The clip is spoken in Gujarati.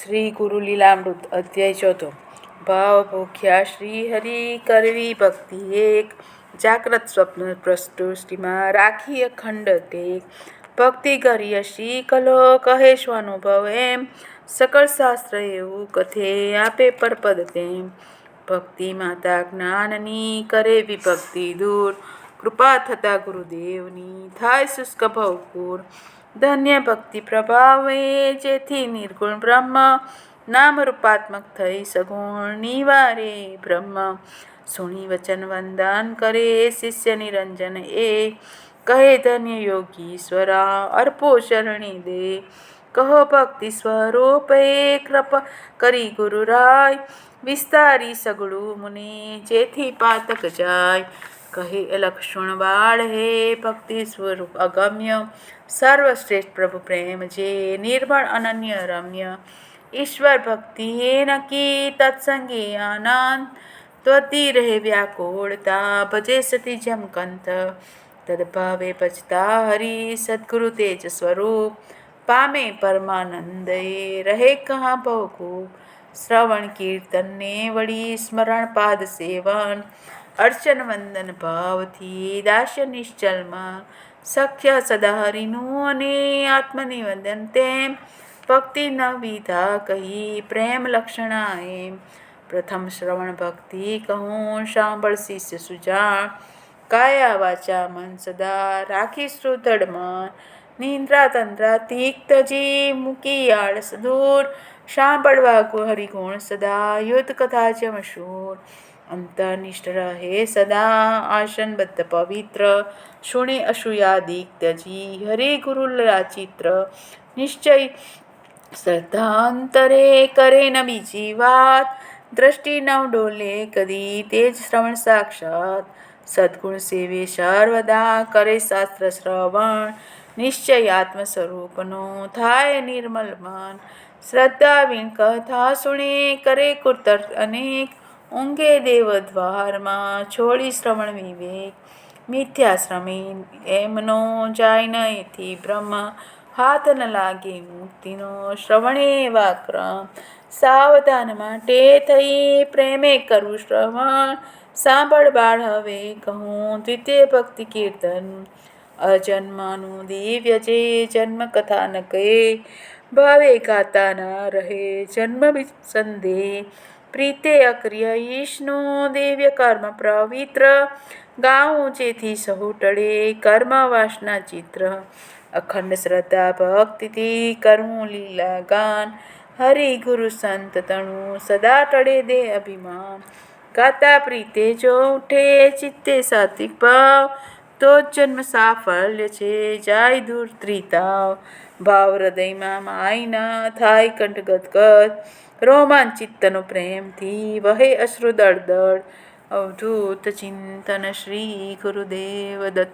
શ્રી ગુરુ લીલામૃત અધ્યાય ચોથો. ભાવ ભૂખ્યા શ્રી હરિ કરવી ભક્તિ એક, જાગ્રત સ્વપ્ન પ્રસ્તુષ્ટિમાં રાખી અખંડ ટેક. ભક્તિ કરી અશી કલો કહે સ્વાનુભવ એમ, સકળ શાસ્ત્ર એવું કથે આપે પરપદ તેમ. ભક્તિ માતા જ્ઞાનની કરે વિભક્તિ દૂર, કૃપા થતા ગુરુદેવની થાય શુષ્ક ભવપૂર. ધન્ય ભક્તિ પ્રભાવે જેથી નિર્ગુણ બ્રહ્મ, નામ રૂપાત્મક થઈ સગુણ નિવારે બ્રહ્મ. સુણી વચન વંદન કરે શિષ્ય નિરંજન એ, કહે ધન્ય યોગીશ્વરા અર્પો શરણી દે. કહો ભક્તિ સ્વરૂપ એ કૃપા કરી ગુરુરાય, વિસ્તારી સગળું મુનિ જેથી પાતક જાય. કહે લક્ષ્મણ બાળ હે ભક્તિ સ્વરૂપ અગમ્ય, સર્વશ્રેષ્ઠ પ્રભુ પ્રેમ જે નિર્મળ અનન્ય રમ્ય. ઈશ્વર ભક્તિ હે નકી તત્સંગી આનંદ, ત્વતી રહે વ્યાકુળતા ભજે સતી જમકંત. તદભાવે ભજતા હરિ સદગુરુ તેજ સ્વરૂપ, પામે પરમાનંદ એ રહે કહા ભવકૂપ. શ્રવણ કીર્તન ને વળી સ્મરણ પાદ સેવન, અર્ચન વંદન ભાવથી દાસ્ય નિશ્ચલમાં. સખ્ય સદા હરિનું અને આત્મનિવેદન તેમ, ભક્તિ નવિધા કહી પ્રેમ લક્ષણા એમ. પ્રથમ શ્રવણ ભક્તિ કહું સાંભળ શિષ્ય સુજાણ, કાયા વાચા મન સદા રાખી શ્રુધડ મન. નિંદ્રા તંદ્રા તિક્તજી મૂકી આળસ દૂર, સાંભળવા હરિગુણ સદા યુદ્ધ કથા જમશૂર. અંતર્નિષ્ઠ રહે સદા આસનબદ્ધ પવિત્ર, સુણે અસૂયાદિક ત્યજી હરે ગુરુ લાચિત્ર. નિશ્ચય શ્રદ્ધા અંતરે કરે ન બીજી વાત, દ્રષ્ટિ નવ ડોલે કદી તેજ શ્રવણ સાક્ષાત. સદગુણ સેવે સર્વદા કરે શાસ્ત્ર શ્રવણ, નિશ્ચય આત્મ સ્વરૂપનો થાય નિર્મલ મન. શ્રદ્ધા વીણ કથા સુણે કરે કુતર્ક અનેક, ઊંઘે દેવ દ્વારમાં છોડી શ્રવણ વિવેક. મિથ્યાશ્રમી એમનો જાય ન એથી બ્રહ્મ, હાથ ન લાગે મુક્તિનો શ્રવણે એવા ક્રમ. સાવધાન માટે થઈ પ્રેમે કરવું શ્રવણ, સાંભળ બાળ હવે કહું દ્વિતીય ભક્તિ કીર્તન. અજન્મનું દિવ્ય જે જન્મ કથા ન કહે, ભાવે ગાતા ન રહે જન્મ સંદેહ. પ્રીતે અક્રિય ઈશનું દિવ્ય કર્મ પવિત્ર, ગાવું જેથી સહુ ટળે કર્મ વાસના ચિત્ર. અખંડ શ્રદ્ધા ભક્તિથી કરવું લીલા ગાન, હરિ ગુરુ સંત તણું સદા ટળે દે અભિમાન. ગાતા પ્રીતે જો ઉઠે ચિત્તે સાત્વિક ભાવ, તો જન્મ સાફલ્ય છે જાય દૂર ત્રિતાવ. ભાવ હૃદયમાં માય ના થાય કંઠ ગદગદ, રોમાંચ ચિત્તનો પ્રેમથી વહે અશ્રુ દળ દળ. અવધૂત ચિંતન શ્રી ગુરુદેવ દત્ત.